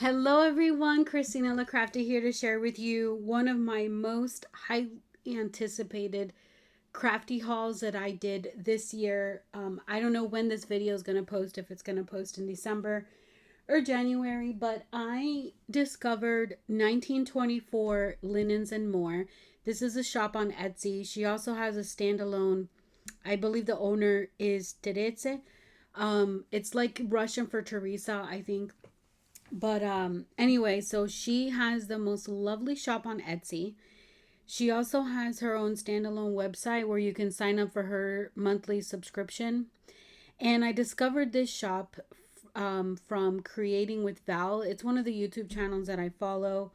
Hello everyone, Christina LaCrafty here to share with you one of my most highly anticipated crafty hauls that I did this year. I don't know when this video is going to post, if it's going to post in December or January, but I discovered 1924 Linens and More. This is a shop on Etsy. She also has a standalone. I believe the owner is Teretse. It's like Russian for Teresa, I think. But anyway, so she has the most lovely shop on Etsy. She also has her own standalone website where you can sign up for her monthly subscription. And I discovered this shop from Creating with Val. It's one of the YouTube channels that I follow.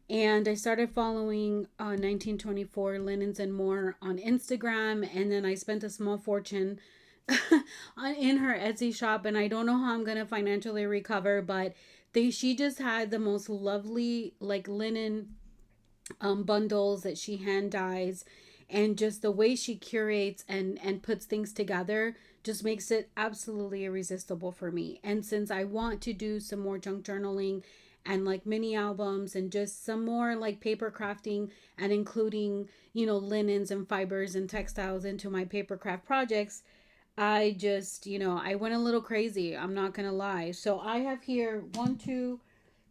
And I started following 1924 Linens and More on Instagram. And then I spent a small fortune in her Etsy shop. And I don't know how I'm going to financially recover, but she just had the most lovely like linen bundles that she hand dyes, and just the way she curates and puts things together just makes it absolutely irresistible for me. And since I want to do some more junk journaling and like mini albums and just some more like paper crafting and including, linens and fibers and textiles into my paper craft projects, I just, I went a little crazy. I'm not gonna lie. So I have here one, two,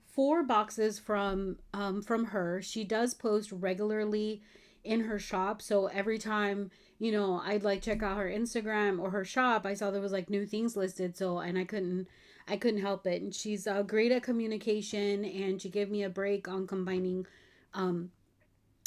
four boxes from her. She does post regularly in her shop. So every time, I'd like check out her Instagram or her shop, I saw there was like new things listed. So and I couldn't help it. And she's great at communication, and she gave me a break um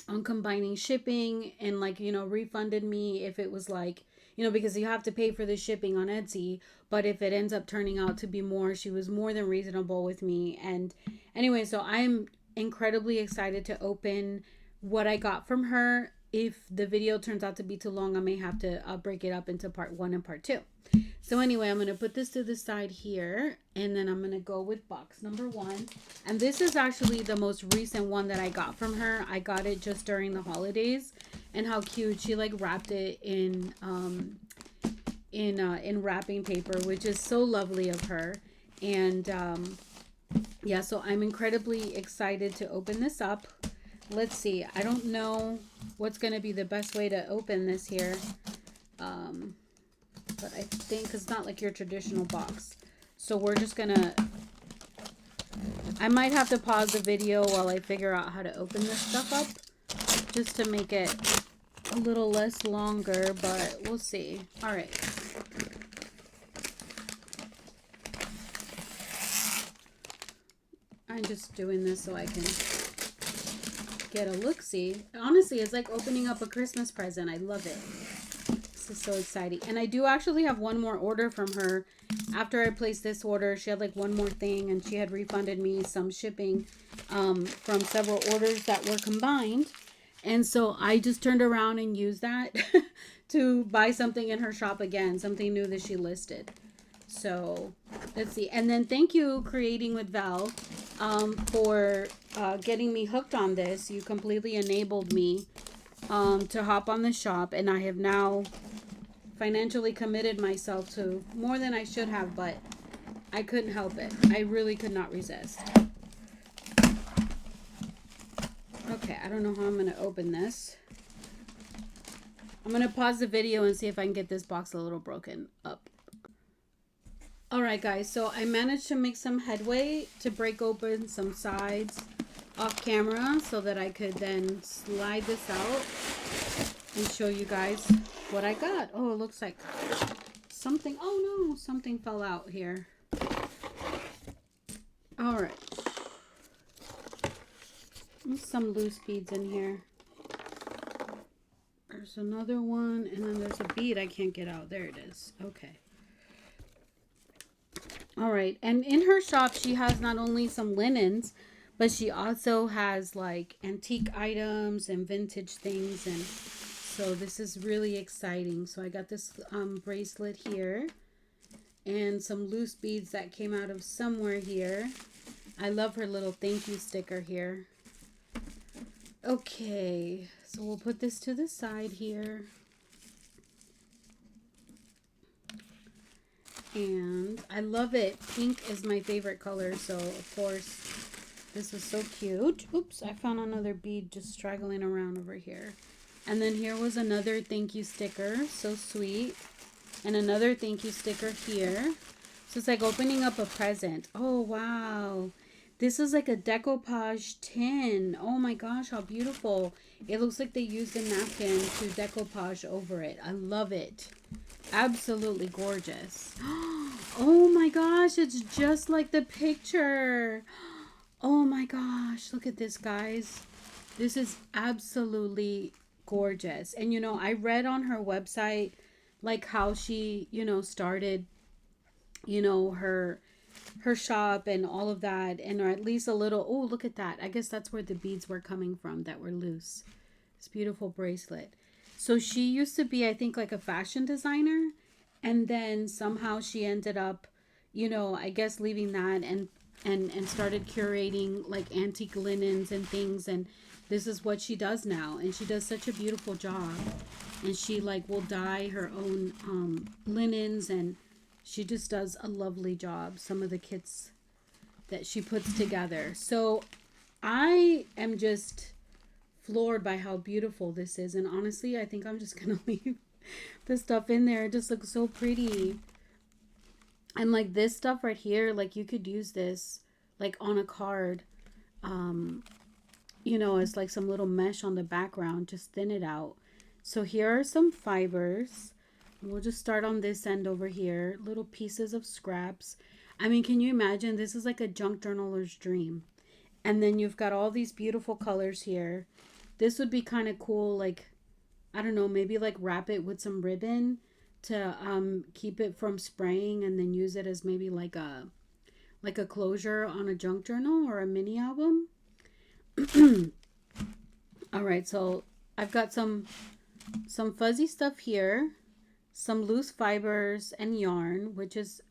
on combining shipping, and like refunded me if it was like, because you have to pay for the shipping on Etsy, but if it ends up turning out to be more, she was more than reasonable with me. And anyway, so I'm incredibly excited to open what I got from her. If the video turns out to be too long, I may have to break it up into part 1 and part 2. So anyway, I'm going to put this to the side here, and then I'm going to go with box number 1. And this is actually the most recent one that I got from her. I got it just during the holidays, and how cute. She like wrapped it in wrapping paper, which is so lovely of her. And yeah, so I'm incredibly excited to open this up. Let's see. I don't know what's going to be the best way to open this here. But I think it's not like your traditional box. So we're just gonna, I might have to pause the video while I figure out how to open this stuff up, just to make it a little less longer, but we'll see. All right. I'm just doing this so I can get a look-see. Honestly, it's like opening up a Christmas present. I love it. This is so exciting. And I do actually have one more order from her. After I placed this order, she had like one more thing, and she had refunded me some shipping from several orders that were combined. And so I just turned around and used that to buy something in her shop again, something new that she listed. So let's see. And then thank you, Creating with Val, for getting me hooked on this. You completely enabled me to hop on the shop, and I have now financially committed myself to more than I should have, but I couldn't help it. I really could not resist. Okay, I don't know how I'm going to open this. I'm going to pause the video and see if I can get this box a little broken up. Alright guys, so I managed to make some headway to break open some sides off camera so that I could then slide this out and show you guys what I got. Oh, it looks like something, oh no, something fell out here. All right. There's some loose beads in here. There's another one, and then there's a bead I can't get out. There it is. Okay. All right. And in her shop, she has not only some linens, but she also has like antique items and vintage things, and so this is really exciting. So I got this bracelet here and some loose beads that came out of somewhere here. I love her little thank you sticker here. Okay, so we'll put this to the side here. And I love it. Pink is my favorite color, so of course this is so cute. Oops, I found another bead just straggling around over here. And then here was another thank you sticker, so sweet. And another thank you sticker here. So it's like opening up a present. Oh wow, this is like a decoupage tin. Oh my gosh, how beautiful. It looks like they used a napkin to decoupage over it. I love it. Absolutely gorgeous. Oh my gosh, it's just like the picture. Oh my gosh, look at this, guys. This is absolutely gorgeous. And you know, I read on her website like how she, you know, started, you know, her shop and all of that, and or at least a little. Oh, look at that. I guess that's where the beads were coming from that were loose. This beautiful bracelet. So she used to be, I think, like a fashion designer, and then somehow she ended up, you know, I guess leaving that and started curating like antique linens and things, and this is what she does now, and she does such a beautiful job. And she like will dye her own linens, and she just does a lovely job. Some of the kits that she puts together. So I am just floored by how beautiful this is. And honestly, I think I'm just going to leave the stuff in there. It just looks so pretty. And like this stuff right here, like you could use this like on a card. You know, it's like some little mesh on the background. Just thin it out. So here are some fibers. We'll just start on this end over here. Little pieces of scraps. I mean, can you imagine? This is like a junk journaler's dream. And then you've got all these beautiful colors here. This would be kind of cool. Like, I don't know, maybe like wrap it with some ribbon to keep it from spraying, and then use it as maybe like a closure on a junk journal or a mini album. All right, so I've got some fuzzy stuff here, some loose fibers and yarn, which is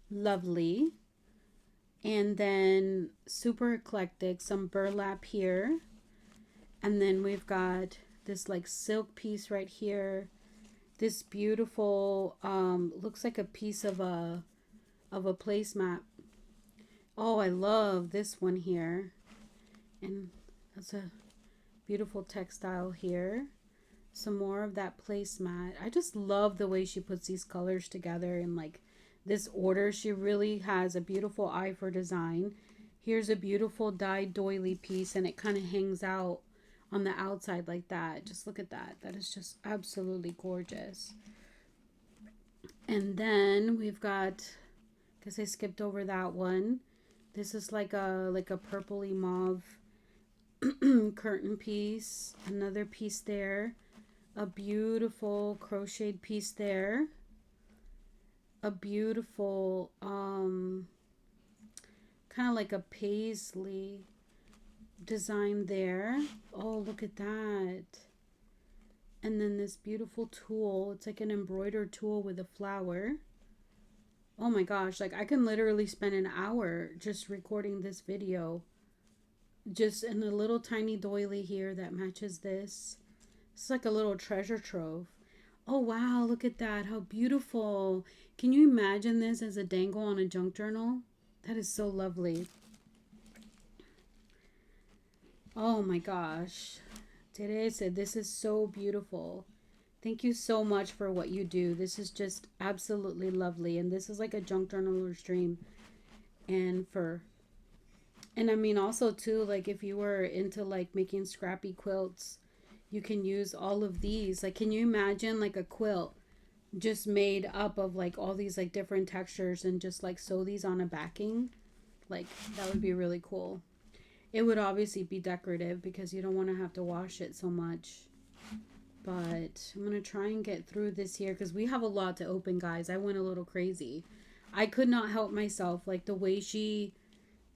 lovely. And then super eclectic, some burlap here. And then we've got this like silk piece right here. This beautiful, looks like a piece of a placemat. Oh, I love this one here. And that's a beautiful textile here. Some more of that placemat. I just love the way she puts these colors together in like this order. She really has a beautiful eye for design. Here's a beautiful dyed doily piece, and it kind of hangs out on the outside like that. Just look at that. That is just absolutely gorgeous. And then we've got, because I skipped over that one. This is like a purpley mauve curtain piece. Another piece there. A beautiful crocheted piece there. A beautiful kind of like a paisley design there. Oh, look at that. And then this beautiful tool. It's like an embroidered tool with a flower. Oh my gosh, like I can literally spend an hour just recording this video. Just in a little tiny doily here that matches this. It's like a little treasure trove. Oh wow, look at that. How beautiful. Can you imagine this as a dangle on a junk journal? That is so lovely. Oh my gosh. Teresa, this is so beautiful. Thank you so much for what you do. This is just absolutely lovely. And this is like a junk journaler's dream. And I mean also too, like if you were into like making scrappy quilts, you can use all of these. Like, can you imagine like a quilt just made up of like all these like different textures, and just like sew these on a backing? Like that would be really cool. It would obviously be decorative because you don't want to have to wash it so much. But I'm going to try and get through this here because we have a lot to open, guys. I went a little crazy. I could not help myself. Like the way she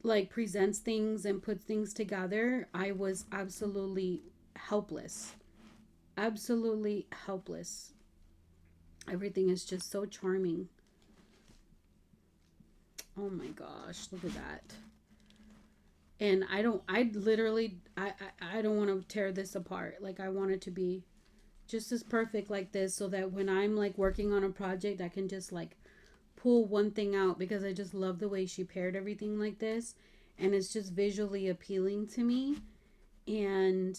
like presents things and puts things together, I was absolutely helpless. Absolutely helpless. Everything is just so charming. Oh my gosh, look at that. And I don't want to tear this apart. Like I want it to be just as perfect like this, so that when I'm like working on a project, I can just like pull one thing out because I just love the way she paired everything like this. And it's just visually appealing to me. And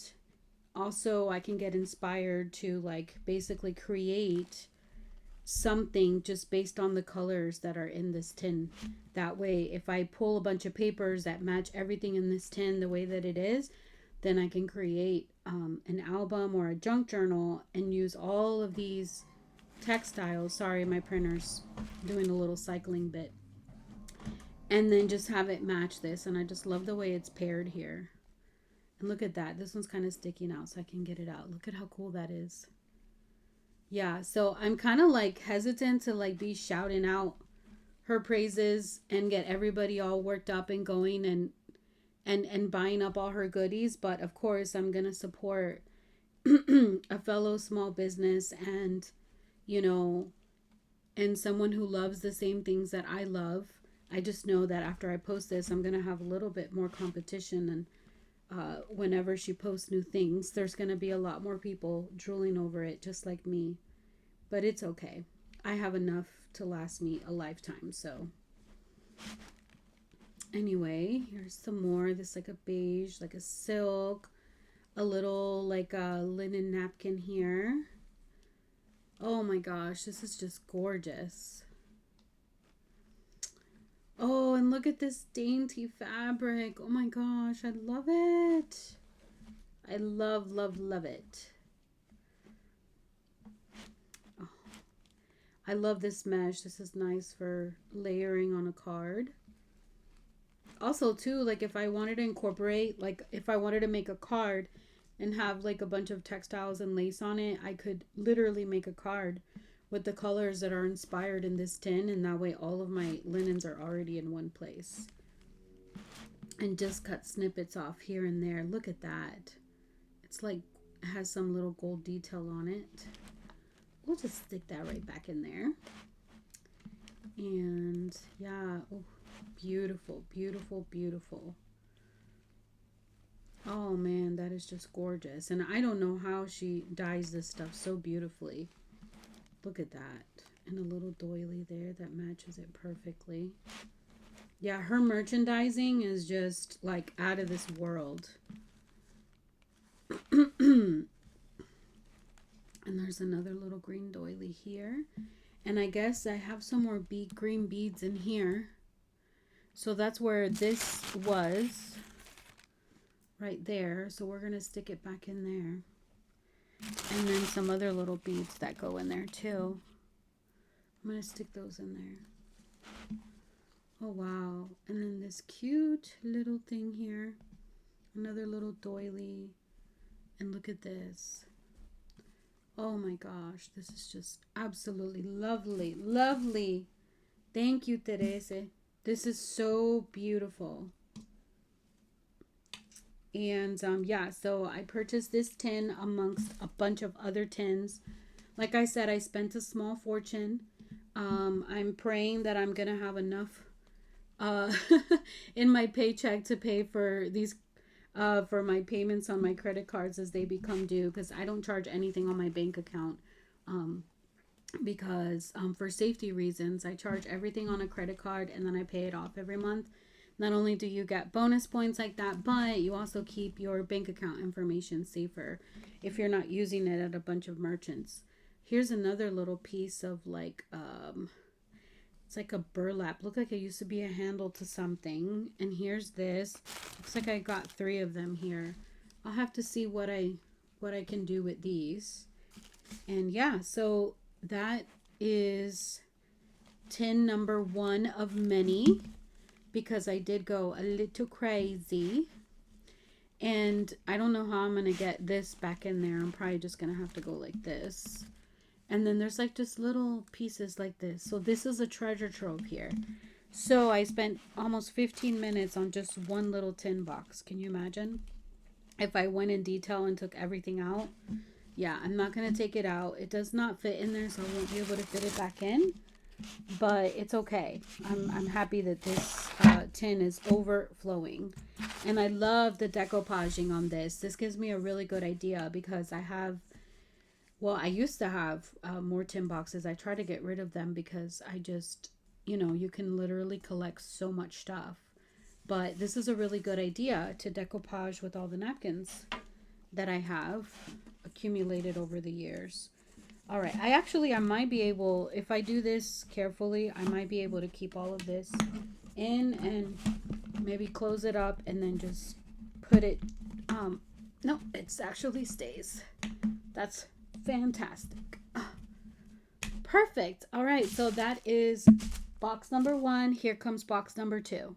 also I can get inspired to like basically create something just based on the colors that are in this tin. That way, if I pull a bunch of papers that match everything in this tin the way that it is, then I can create an album or a junk journal and use all of these textiles. Sorry, my printer's doing a little cycling bit. And then just have it match this. And I just love the way it's paired here. And look at that. This one's kind of sticking out so I can get it out. Look at how cool that is. Yeah, so I'm kind of like hesitant to like be shouting out her praises and get everybody all worked up and going and buying up all her goodies, but of course I'm going to support a fellow small business and you know, and someone who loves the same things that I love. I just know that after I post this, I'm going to have a little bit more competition, and whenever she posts new things, there's going to be a lot more people drooling over it, just like me. But it's okay. I have enough to last me a lifetime. So anyway, here's some more. This like a beige, like a silk, a little like a linen napkin here. Oh my gosh, this is just gorgeous. Oh, and look at this dainty fabric. Oh my gosh, I love it. I love, love, love it. Oh, I love this mesh. This is nice for layering on a card. Also, too, like if I wanted to incorporate, like if I wanted to make a card and have like a bunch of textiles and lace on it, I could literally make a card with the colors that are inspired in this tin, and that way all of my linens are already in one place. And just cut snippets off here and there. Look at that. It's like it has some little gold detail on it. We'll just stick that right back in there. And yeah, oh, beautiful, beautiful, beautiful. Oh man, that is just gorgeous. And I don't know how she dyes this stuff so beautifully. Look at that. And a little doily there that matches it perfectly. Yeah, her merchandising is just like out of this world. And there's another little green doily here. And I guess I have some more green beads in here. So that's where this was. Right there. So we're going to stick it back in there. And then some other little beads that go in there too. I'm going to stick those in there. Oh wow. And then this cute little thing here. Another little doily. And look at this. Oh my gosh. This is just absolutely lovely. Lovely. Thank you, Teresa. This is so beautiful. And yeah, so I purchased this tin amongst a bunch of other tins. Like I said, I spent a small fortune. I'm praying that I'm gonna have enough in my paycheck to pay for these for my payments on my credit cards as they become due, because I don't charge anything on my bank account because for safety reasons I charge everything on a credit card and then I pay it off every month. Not only do you get bonus points like that, but you also keep your bank account information safer if you're not using it at a bunch of merchants. Here's another little piece of like, it's like a burlap. Look like it used to be a handle to something. And here's this. Looks like I got 3 of them here. I'll have to see what I can do with these. And yeah, so that is tin number 1 of many. Because I did go a little crazy. And I don't know how I'm going to get this back in there. I'm probably just going to have to go like this. And then there's like just little pieces like this. So this is a treasure trove here. So I spent almost 15 minutes on just one little tin box. Can you imagine? If I went in detail and took everything out. Yeah, I'm not going to take it out. It does not fit in there, so I won't be able to fit it back in. But it's okay. I'm happy that this tin is overflowing. And I love the decoupaging on this. This gives me a really good idea because I have, well, I used to have more tin boxes. I try to get rid of them because I just, you know, you can literally collect so much stuff. But this is a really good idea to decoupage with all the napkins that I have accumulated over the years. All right, I might be able, if I do this carefully, I might be able to keep all of this in and maybe close it up and then just put it, no, it's actually stays. That's fantastic. Perfect. All right, so that is box number 1. Here comes box number 2.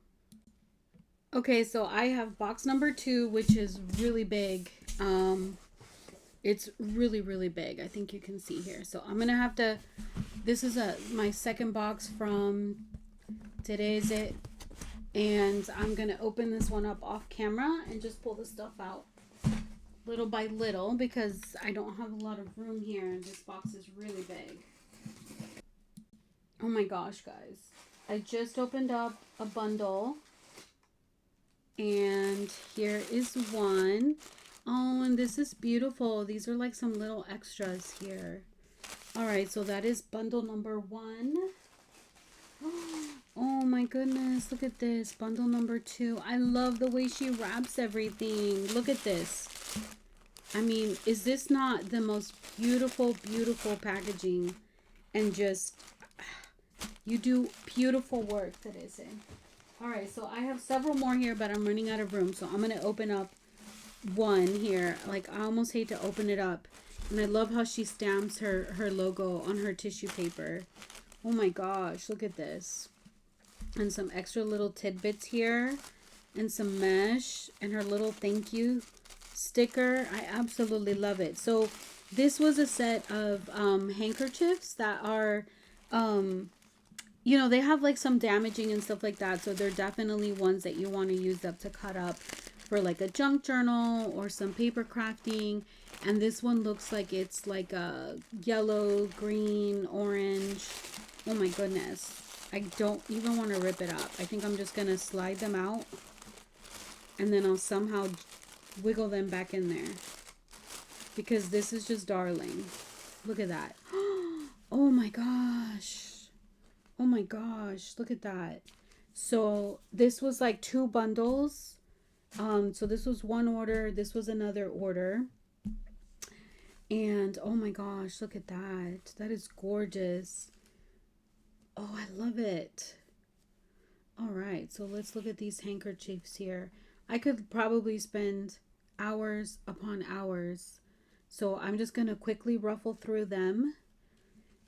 Okay, so I have box number 2, which is really big. It's really, really big. I think you can see here. So I'm gonna have to, this is my second box from today's it. And I'm gonna open this one up off camera and just pull the stuff out little by little because I don't have a lot of room here and this box is really big. Oh my gosh, guys. I just opened up a bundle and here is one. Oh, and this is beautiful. These are like some little extras here. All right, so that is bundle number 1. Oh my goodness, look at this. Bundle number 2. I love the way she wraps everything. Look at this. I mean, is this not the most beautiful, beautiful packaging? And just, you do beautiful work that is in. All right, so I have several more here, but I'm running out of room. So I'm going to open up one here. Like, I almost hate to open it up. And I love how she stamps her logo on her tissue paper. Oh my gosh, look at this. And some extra little tidbits here. And some mesh. And her little thank you sticker. I absolutely love it. So this was a set of handkerchiefs that are, you know, they have like some damaging and stuff like that. So they're definitely ones that you want to use up to cut up for like a junk journal or some paper crafting. And this one looks like it's like a yellow, green, orange. Oh my goodness. I don't even want to rip it up. I think I'm just going to slide them out. And then I'll somehow wiggle them back in there. Because this is just darling. Look at that. Oh my gosh. Oh my gosh. Look at that. So this was like 2 bundles. So this was one order. This was another order. And oh my gosh, look at that. That is gorgeous. Oh, I love it. All right, so let's look at these handkerchiefs here. I could probably spend hours upon hours. So I'm just going to quickly ruffle through them.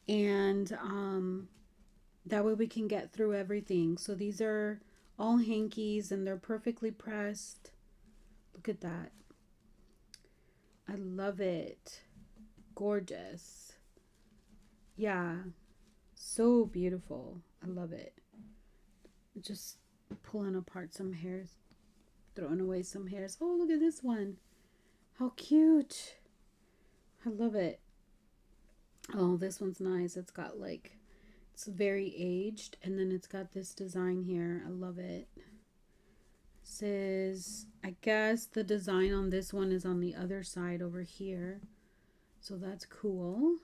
And that way we can get through everything. So these are all hankies and they're perfectly pressed. Look at that. I love it. Gorgeous. Yeah. So beautiful. I love it. Just pulling apart some hairs. Throwing away some hairs. Oh, look at this one. How cute. I love it. Oh, this one's nice. It's got like, it's very aged. And then it's got this design here. I love it. This is, I guess the design on this one is on the other side over here. So that's cool.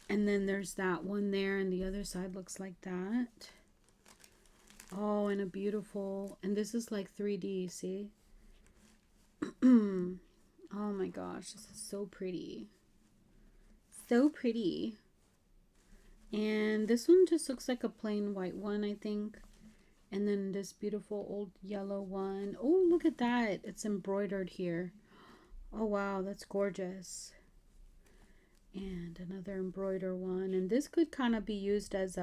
And then there's that one there and the other side looks like that. Oh, and a beautiful, and this is like 3D, see? Oh my gosh, this is so pretty. So pretty. And this one just looks like a plain white one, I think. And then this beautiful old yellow one. Oh, look at that. It's embroidered here. Oh, wow, that's gorgeous. And another embroidered one. And this could kind of be used as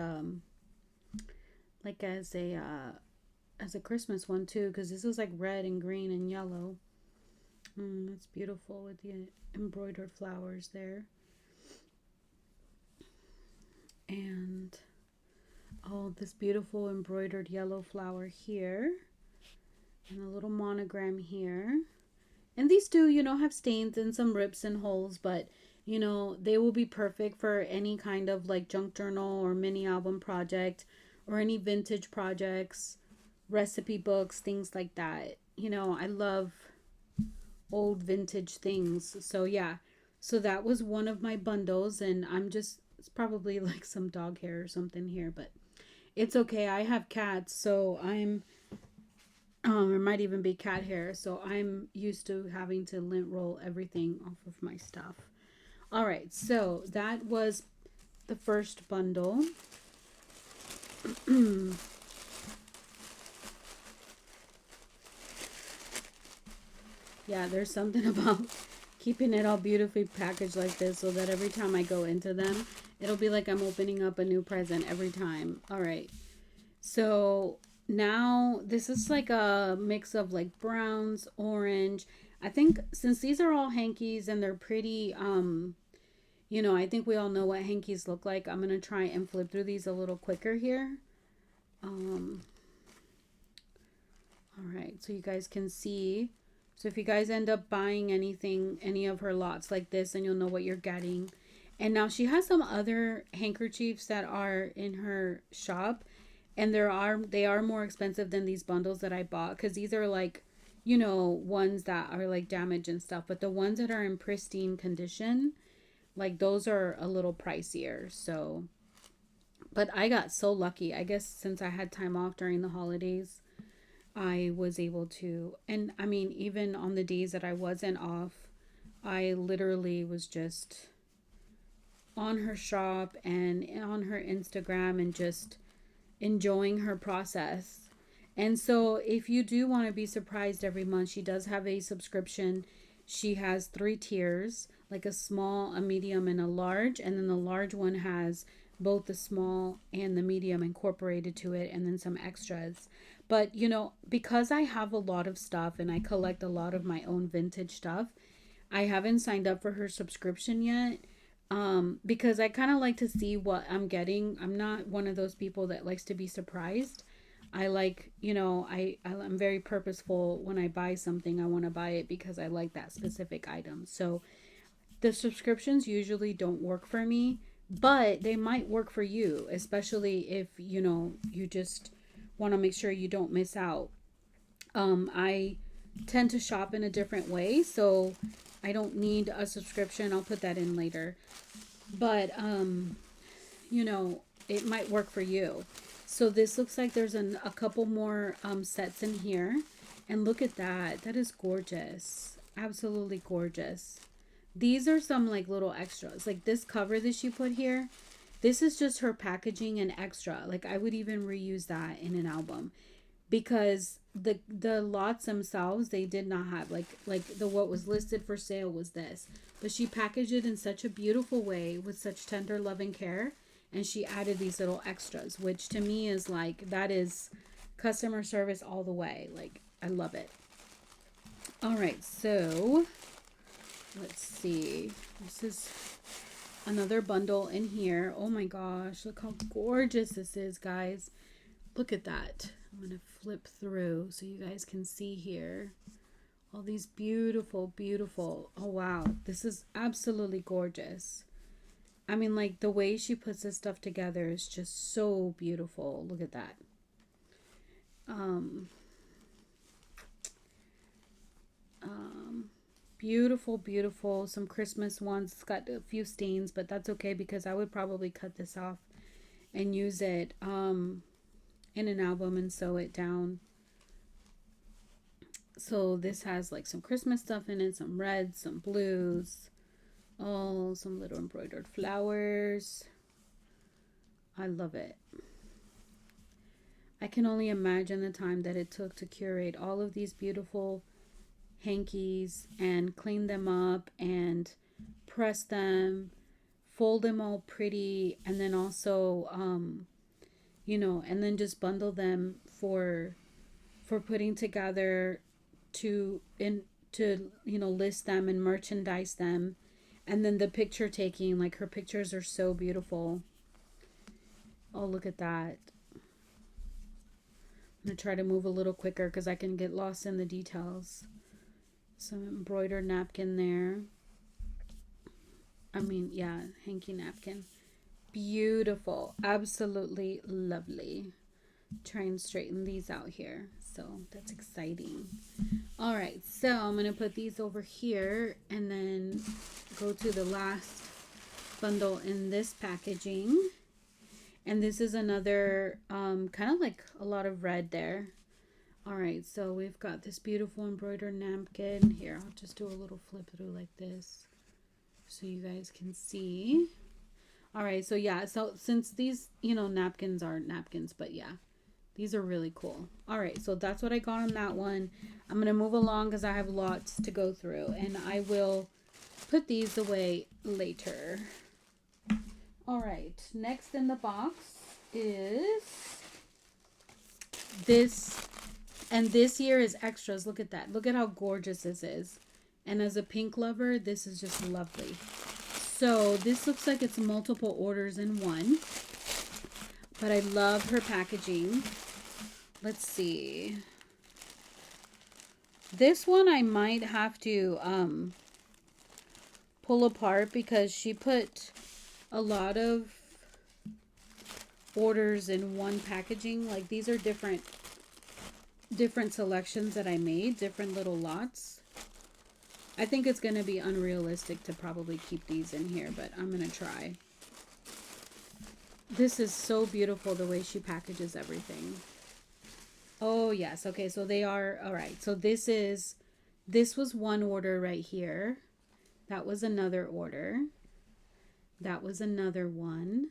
like as a Christmas one too, because this is like red and green and yellow. That's beautiful with the embroidered flowers there. And oh, this beautiful embroidered yellow flower here. And a little monogram here. And these do, you know, have stains and some rips and holes, but you know, they will be perfect for any kind of like junk journal or mini album project or any vintage projects, recipe books, things like that. You know, I love old vintage things. So yeah, so that was one of my bundles, and I'm just, it's probably like some dog hair or something here, but It's okay. I have cats, so I'm it might even be cat hair, so I'm used to having to lint roll everything off of my stuff. All right, so that was the first bundle. Yeah, there's something about keeping it all beautifully packaged like this so that every time I go into them, it'll be like I'm opening up a new present every time. All right. So now this is like a mix of like browns, orange. I think since these are all hankies and they're pretty, I think we all know what hankies look like. I'm going to try and flip through these a little quicker here. Um, all right, so you guys can see. So if you guys end up buying anything, any of her lots like this, then you'll know what you're getting. And now she has some other handkerchiefs that are in her shop, and they are more expensive than these bundles that I bought, because these are like, ones that are like damaged and stuff. But the ones that are in pristine condition, like those are a little pricier. So, but I got so lucky. I guess since I had time off during the holidays, I was able to, and I mean, even on the days that I wasn't off, I literally was just on her shop and on her Instagram and just enjoying her process. And so, if you do want to be surprised every month, she does have a subscription. She has 3 tiers, like a small, a medium, and a large. And then the large one has both the small and the medium incorporated to it, and then some extras. But, because I have a lot of stuff and I collect a lot of my own vintage stuff, I haven't signed up for her subscription yet. Because I kind of like to see what I'm getting. I'm not one of those people that likes to be surprised. I like, I'm very purposeful when I buy something. I want to buy it because I like that specific item. So the subscriptions usually don't work for me, but they might work for you, especially if, you just want to make sure you don't miss out. I tend to shop in a different way, so I don't need a subscription. I'll put that in later. But it might work for you. So this looks like there's a couple more sets in here. And look at that. That is gorgeous. Absolutely gorgeous. These are some like little extras. Like this cover that she put here. This is just her packaging and extra. Like I would even reuse that in an album, because the lots themselves, they did not have like the what was listed for sale was this, but she packaged it in such a beautiful way with such tender loving care, and she added these little extras, which to me is like, that is customer service all the way. Like I love it. All right, so let's see, this is another bundle in here. Oh my gosh, look how gorgeous this is, guys. Look at that. I'm going to flip through so you guys can see here. All these beautiful, beautiful. Oh, wow. This is absolutely gorgeous. I mean, like, the way she puts this stuff together is just so beautiful. Look at that. Beautiful, beautiful. Some Christmas ones. It's got a few stains, but that's okay because I would probably cut this off and use it in an album and sew it down. So this has like some Christmas stuff in it, some reds, some blues, oh, some little embroidered flowers. I love it. I can only imagine the time that it took to curate all of these beautiful hankies and clean them up and press them, fold them all pretty, and then also and then just bundle them for putting together to list them and merchandise them. And then the picture taking, like her pictures are so beautiful. Oh, look at that. I'm gonna try to move a little quicker because I can get lost in the details. Some embroidered napkin there. I mean, yeah, hanky napkin. Beautiful. Absolutely lovely. Try and straighten these out here. So that's exciting. All right, so I'm going to put these over here and then go to the last bundle in this packaging. And this is another kind of like a lot of red there. All right, so we've got this beautiful embroidered napkin. Here, I'll just do a little flip through like this so you guys can see. All right, so yeah, so since these, napkins are napkins, but yeah, these are really cool. All right, so that's what I got on that one. I'm going to move along because I have lots to go through, and I will put these away later. All right, next in the box is this, and this year is extras. Look at that. Look at how gorgeous this is. And as a pink lover, this is just lovely. So this looks like it's multiple orders in one, but I love her packaging. Let's see. This one I might have to pull apart because she put a lot of orders in one packaging. Like these are different selections that I made, different little lots. I think it's going to be unrealistic to probably keep these in here, but I'm going to try. This is so beautiful the way she packages everything. Oh, yes. Okay, so they are, all right. So this was one order right here. That was another order. That was another one.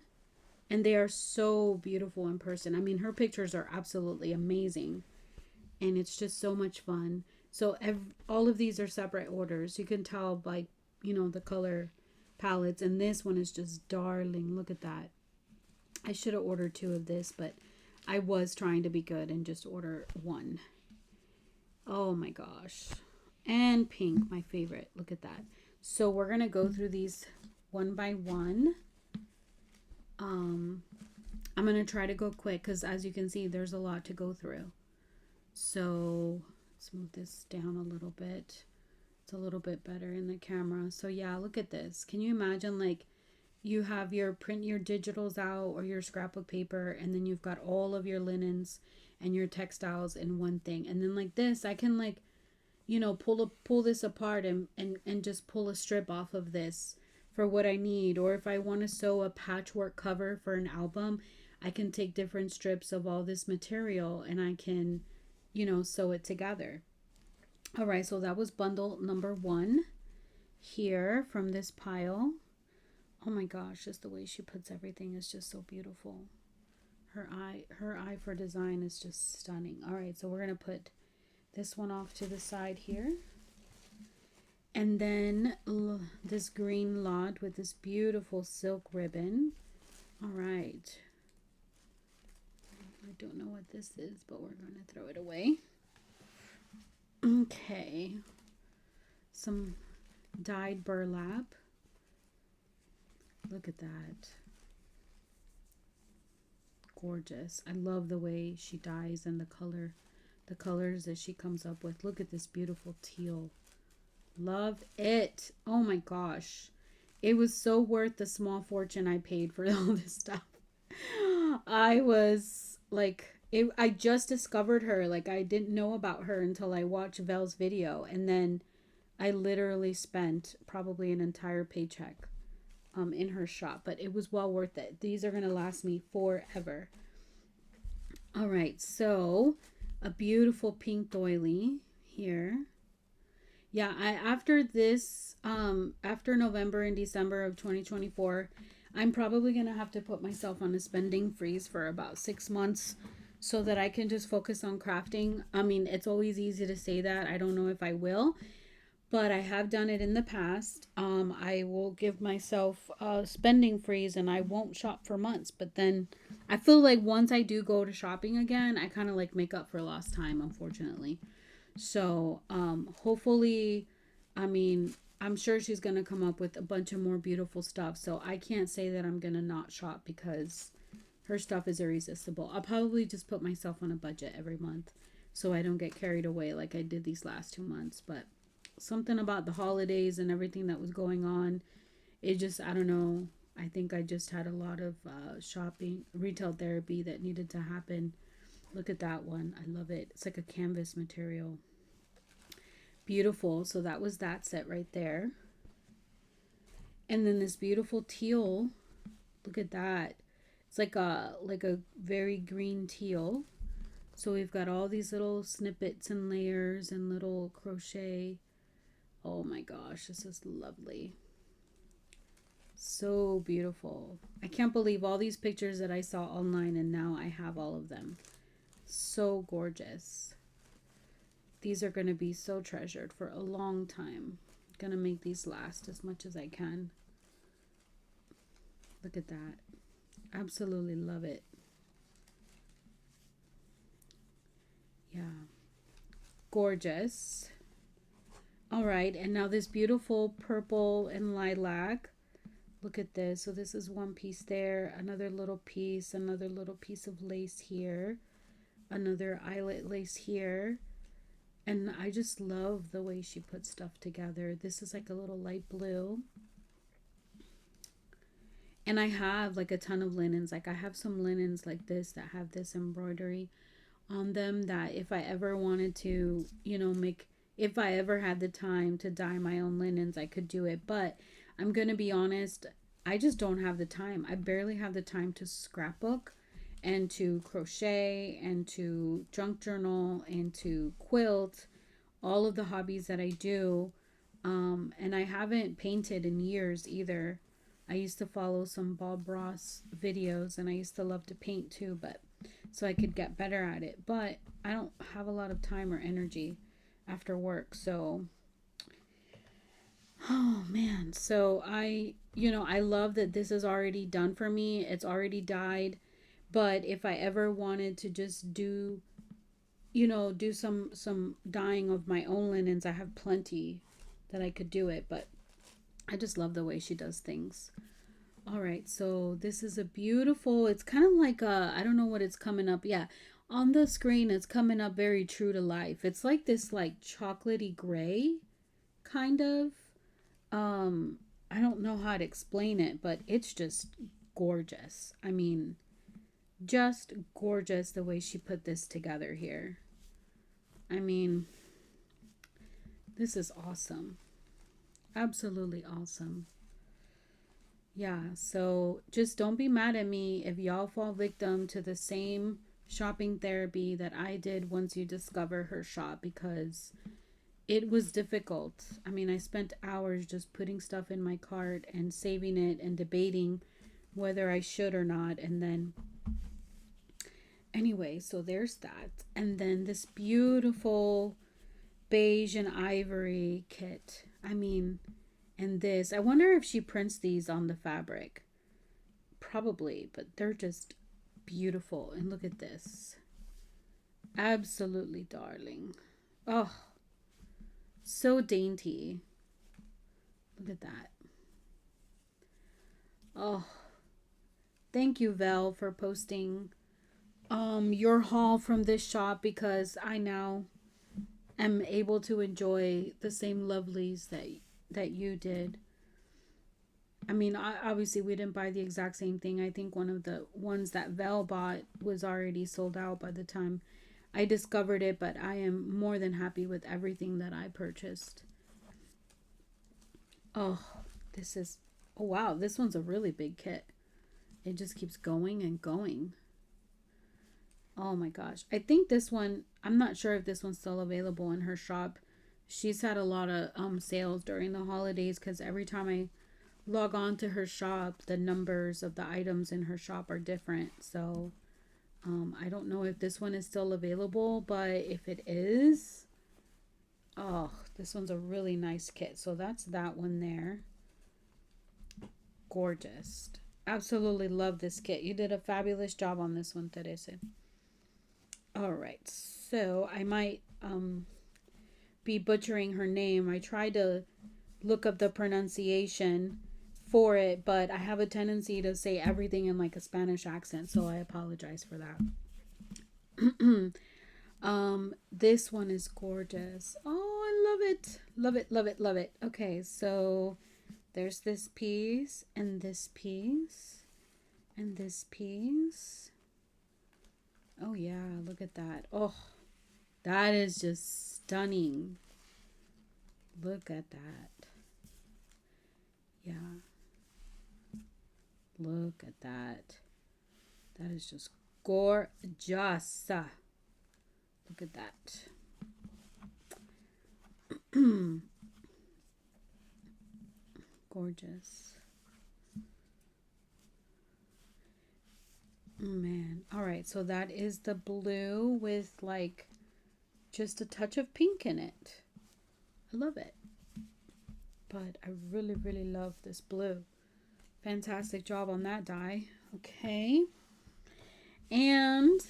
And they are so beautiful in person. I mean, her pictures are absolutely amazing. And it's just so much fun. So all of these are separate orders. You can tell by, the color palettes. And this one is just darling. Look at that. I should have ordered 2 of this, but I was trying to be good and just order 1. Oh my gosh. And pink, my favorite. Look at that. So we're going to go through these one by one. I'm going to try to go quick because as you can see, there's a lot to go through. So let's move this down a little bit. It's a little bit better in the camera. So yeah, look at this. Can you imagine like you have your print your digitals out or your scrapbook paper, and then you've got all of your linens and your textiles in one thing. And then like this, I can like, pull this apart and just pull a strip off of this for what I need. Or if I want to sew a patchwork cover for an album, I can take different strips of all this material and I can, sew it together. All right, so that was bundle number 1 here from this pile. Oh my gosh, just the way she puts everything is just so beautiful. Her eye for design is just stunning. All right, so we're going to put this one off to the side here. And then this green lot with this beautiful silk ribbon. All right. I don't know what this is, but we're going to throw it away. Okay. Some dyed burlap. Look at that. Gorgeous. I love the way she dyes and the colors that she comes up with. Look at this beautiful teal. Love it. Oh my gosh. It was so worth the small fortune I paid for all this stuff. I was like, I just discovered her. Like I didn't know about her until I watched Vel's video. And then I literally spent probably an entire paycheck in her shop, but it was well worth it. These are going to last me forever. All right, so a beautiful pink doily here. Yeah, after this, after November and December of 2024, I'm probably going to have to put myself on a spending freeze for about 6 months so that I can just focus on crafting. I mean, it's always easy to say that. I don't know if I will, but I have done it in the past. I will give myself a spending freeze and I won't shop for months. But then I feel like once I do go to shopping again, I kind of like make up for lost time, unfortunately. So hopefully, I mean, I'm sure she's going to come up with a bunch of more beautiful stuff. So I can't say that I'm going to not shop because her stuff is irresistible. I'll probably just put myself on a budget every month so I don't get carried away like I did these last 2 months. But something about the holidays and everything that was going on, it just, I don't know, I think I just had a lot of shopping, retail therapy that needed to happen. Look at that one. I love it. It's like a canvas material. Beautiful. So that was that set right there. And then this beautiful teal. Look at that. It's like a very green teal. So we've got all these little snippets and layers and little crochet. Oh my gosh, this is lovely. So beautiful. I can't believe all these pictures that I saw online and now I have all of them. So gorgeous. These are going to be so treasured for a long time. I'm going to make these last as much as I can. Look at that. Absolutely love it. Yeah. Gorgeous. All right, and now this beautiful purple and lilac. Look at this. So this is one piece there, another little piece of lace here, another eyelet lace here. And I just love the way she puts stuff together. This is like a little light blue. And I have like a ton of linens. Like I have some linens like this that have this embroidery on them that if I ever wanted to, you know, if I ever had the time to dye my own linens, I could do it. But I'm going to be honest, I just don't have the time. I barely have the time to scrapbook and to crochet and to junk journal and to quilt, all of the hobbies that I do. And I haven't painted in years either. I used to follow some Bob Ross videos and I used to love to paint too, but so I could get better at it. But I don't have a lot of time or energy after work. So, oh man. So I love that this is already done for me. It's already dyed. But if I ever wanted to just do some dyeing of my own linens, I have plenty that I could do it. But I just love the way she does things. All right, so this is a beautiful, it's kind of like I don't know what it's coming up. Yeah, on the screen, it's coming up very true to life. It's like this like chocolatey gray kind of. I don't know how to explain it, but it's just gorgeous. I mean, just gorgeous the way she put this together here. I mean, this is awesome. Absolutely awesome. Yeah, so just don't be mad at me if y'all fall victim to the same shopping therapy that I did once you discover her shop, because it was difficult. I mean, I spent hours just putting stuff in my cart and saving it and debating whether I should or not. And then, anyway, so there's that. And then this beautiful beige and ivory kit. I mean, and this, I wonder if she prints these on the fabric. Probably, but they're just beautiful. And look at this. Absolutely darling. Oh, so dainty. Look at that. Oh, thank you, Vel, for posting your haul from this shop, because I now am able to enjoy the same lovelies that you did. I mean, obviously we didn't buy the exact same thing. I think one of the ones that Vel bought was already sold out by the time I discovered it, but I am more than happy with everything that I purchased. Oh, this is, oh wow, this one's a really big kit. It just keeps going and going. Oh my gosh. I think this one, I'm not sure if this one's still available in her shop. She's had a lot of sales during the holidays, because every time I log on to her shop, the numbers of the items in her shop are different. So I don't know if this one is still available, but if it is, oh, this one's a really nice kit. So that's that one there. Gorgeous. Absolutely love this kit. You did a fabulous job on this one, Teresa. All right, so I might be butchering her name. I tried to look up the pronunciation for it, but I have a tendency to say everything in like a Spanish accent, so I apologize for that. This one is gorgeous. Oh, I love it. Love it, love it, love it. Okay, so there's this piece and this piece and this piece. Oh yeah, look at that. Oh, that is just stunning. Look at that. Yeah. Look at that. That is just gorgeous. Look at that. Gorgeous. Oh, man. All right, so that is the blue with like just a touch of pink in it. I love it. But I really, really love this blue. Fantastic job on that dye. Okay. And,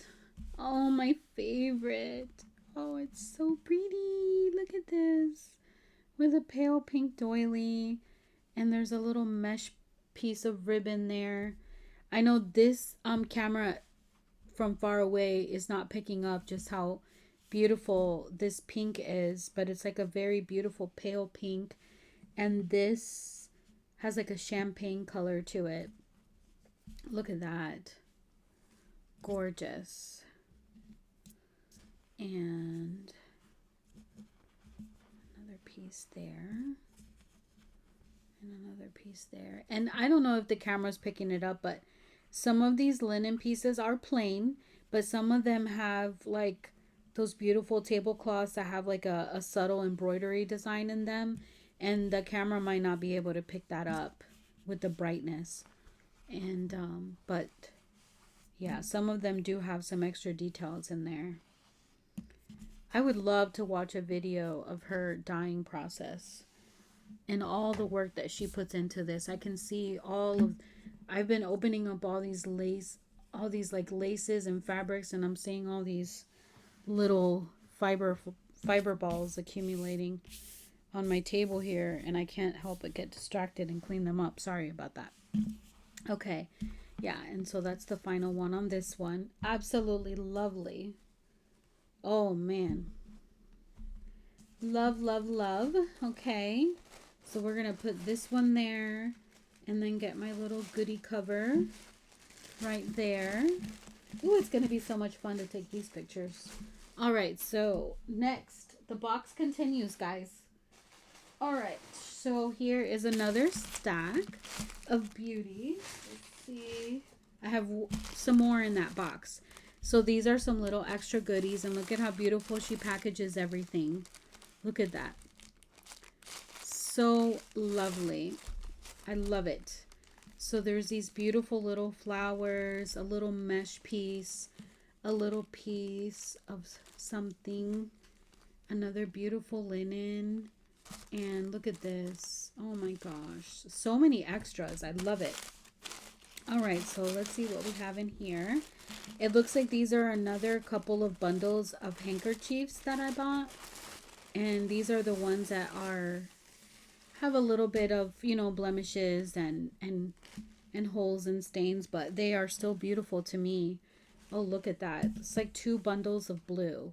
oh, my favorite. Oh, it's so pretty. Look at this. With a pale pink doily. And there's a little mesh piece of ribbon there. I know this camera from far away is not picking up just how beautiful this pink is. But it's like a very beautiful pale pink. And this has like a champagne color to it. Look at that. Gorgeous. And another piece there. And another piece there. And I don't know if the camera's picking it up, but some of these linen pieces are plain, but some of them have like those beautiful tablecloths that have like a subtle embroidery design in them. And the camera might not be able to pick that up with the brightness. And, but yeah, some of them do have some extra details in there. I would love to watch a video of her dyeing process and all the work that she puts into this. I can see I've been opening up all these like laces and fabrics, and I'm seeing all these little fiber balls accumulating on my table here, and I can't help but get distracted and clean them up. Sorry about that. Okay. Yeah, and so that's the final one on this one. Absolutely lovely. Oh, man. Love, love, love. Okay. So we're going to put this one there and then get my little goodie cover right there. Ooh, it's going to be so much fun to take these pictures. All right, so next, the box continues, guys. All right, so here is another stack of beauty. Let's see. I have some more in that box. So these are some little extra goodies, and look at how beautiful she packages everything. Look at that. So lovely. I love it. So there's these beautiful little flowers, a little mesh piece, a little piece of something, another beautiful linen. And look at this. Oh my gosh. So many extras. I love it. All right. So let's see what we have in here. It looks like these are another couple of bundles of handkerchiefs that I bought. And these are the ones that have a little bit of, blemishes and holes and stains, but they are still beautiful to me. Oh, look at that. It's like 2 bundles of blue.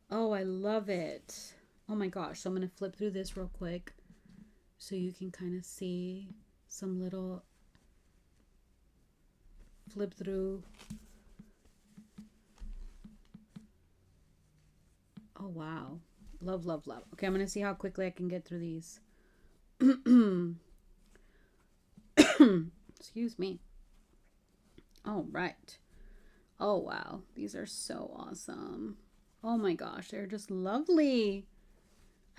Oh, I love it. Oh my gosh, so I'm going to flip through this real quick so you can kind of see some little flip through. Oh, wow. Love, love, love. Okay, I'm going to see how quickly I can get through these. Excuse me. All right. Oh, wow. These are so awesome. Oh my gosh, they're just lovely.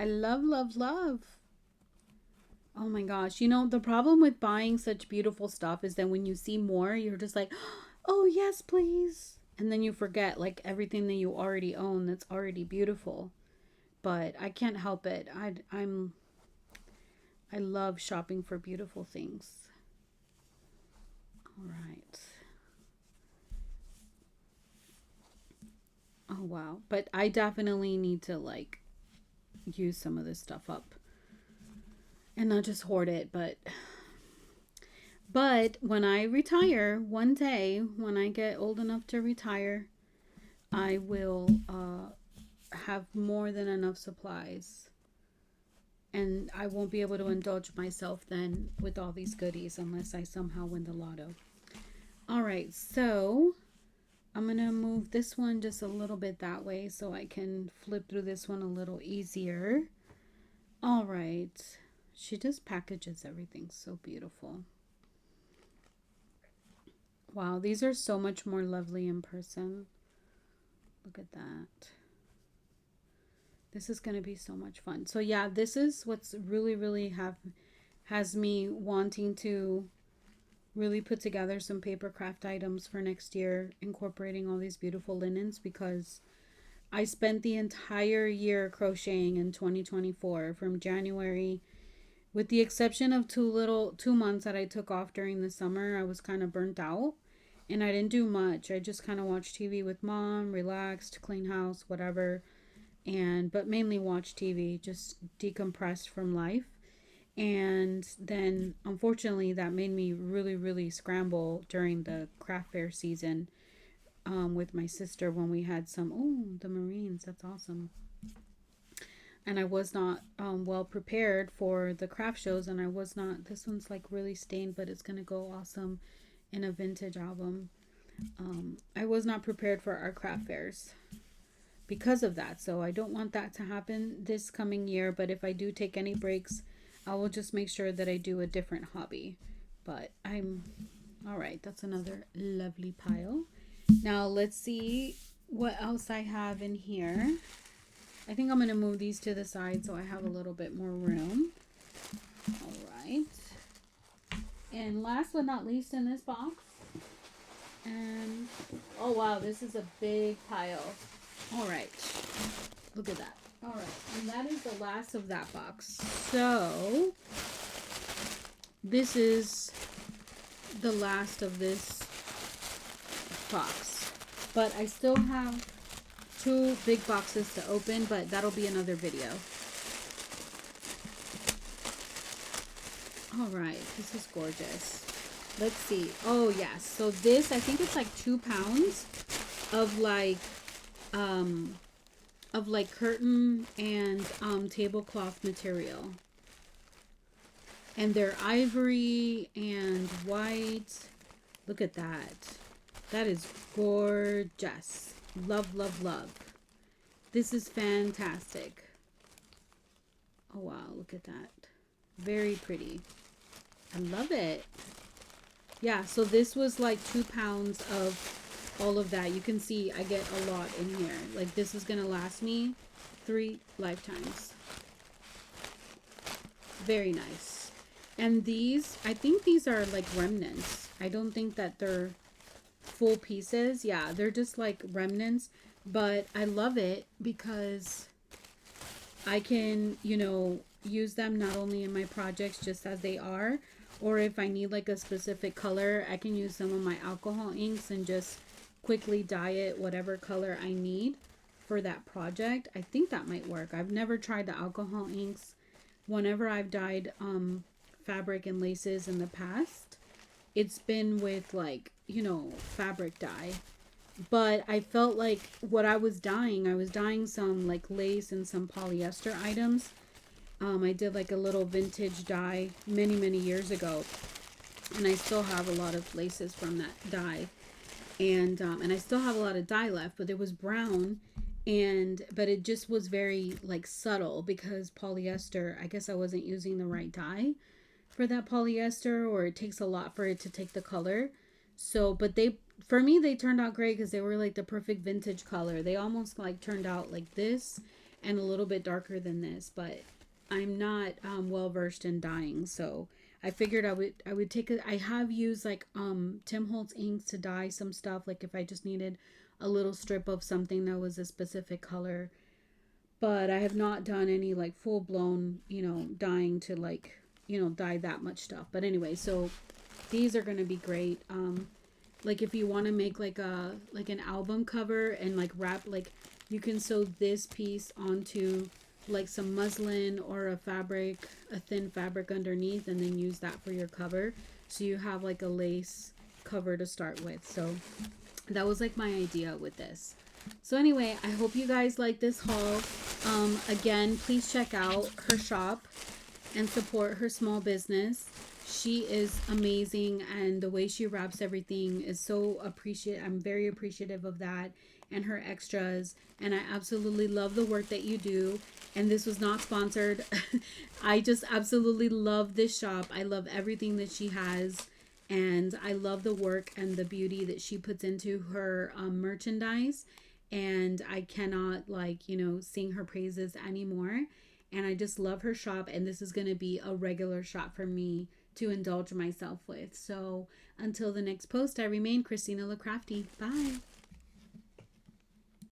I love, love, love. Oh my gosh. The problem with buying such beautiful stuff is that when you see more, you're just like, oh, yes, please. And then you forget like everything that you already own that's already beautiful. But I can't help it. I love shopping for beautiful things. All right. Oh, wow. But I definitely need to like use some of this stuff up and not just hoard it, but when I retire one day, when I get old enough to retire, I will have more than enough supplies, and I won't be able to indulge myself then with all these goodies unless I somehow win the lotto. All right, so I'm gonna move this one just a little bit that way so I can flip through this one a little easier. All right. She just packages everything so beautiful. Wow, these are so much more lovely in person. Look at that. This is going to be so much fun. So yeah, this is what's really has me wanting to really put together some paper craft items for next year, incorporating all these beautiful linens, because I spent the entire year crocheting in 2024 from January, with the exception of 2 months that I took off during the summer. I was kind of burnt out and I didn't do much. I just kind of watched TV with mom, relaxed, clean house, whatever, and but mainly watch TV, just decompressed from life. And then unfortunately that made me really scramble during the craft fair season, with my sister, when we had some, oh, the Marines, that's awesome. And I was not well prepared for the craft shows, and I was not, this one's like really stained, but it's gonna go awesome in a vintage album. I was not prepared for our craft fairs because of that, so I don't want that to happen this coming year. But if I do take any breaks, I will just make sure that I do a different hobby. But I'm all right. That's another lovely pile. Now let's see what else I have in here. I think I'm going to move these to the side so I have a little bit more room. All right. And last but not least in this box, and oh wow, this is a big pile. All right. Look at that. All right. And that is the last of that box. So this is the last of this box. But I still have 2 big boxes to open, but that'll be another video. All right. This is gorgeous. Let's see. Oh, yes. So this, I think it's like 2 pounds of like curtain and tablecloth material, and they're ivory and white. Look at that. That is gorgeous. Love. This is fantastic. Oh wow, look at that. Very pretty. I love it. Yeah, so this was like 2 pounds of all of that. You can see I get a lot in here. Like, this is gonna last me 3 lifetimes. Very nice. And these, I think these are like remnants. I don't think that they're full pieces. Yeah, they're just like remnants, but I love it because I can, use them not only in my projects just as they are, or if I need like a specific color, I can use some of my alcohol inks and just quickly dye it whatever color I need for that project. I think that might work. I've never tried the alcohol inks. Whenever I've dyed fabric and laces in the past, it's been with like, fabric dye. But I felt like what I was dyeing some like lace and some polyester items. I did like a little vintage dye many years ago, and I still have a lot of laces from that dye, and I still have a lot of dye left, but it was brown, but it just was very like subtle because polyester, I guess I wasn't using the right dye for that polyester, or it takes a lot for it to take the color. So, but for me, they turned out great because they were like the perfect vintage color. They almost like turned out like this and a little bit darker than this, but I'm not well versed in dyeing, so I figured I would take I have used like Tim Holtz inks to dye some stuff, like if I just needed a little strip of something that was a specific color, but I have not done any like full blown dyeing to like dye that much stuff. But anyway, so these are gonna be great. Like if you want to make like an album cover and like wrap, like you can sew this piece onto like some muslin or a thin fabric underneath, and then use that for your cover, so you have like a lace cover to start with. So that was like my idea with this. So anyway, I hope you guys like this haul. Again, please check out her shop and support her small business. She is amazing, and the way she wraps everything is so I'm very appreciative of that, and her extras, and I absolutely love the work that you do. And this was not sponsored. I just absolutely love this shop. I love everything that she has, And I love the work and the beauty that she puts into her merchandise. And I cannot, like, sing her praises anymore. And I just love her shop. And this is going to be a regular shop for me to indulge myself with. So until the next post, I remain Christina LaCrafty. Bye.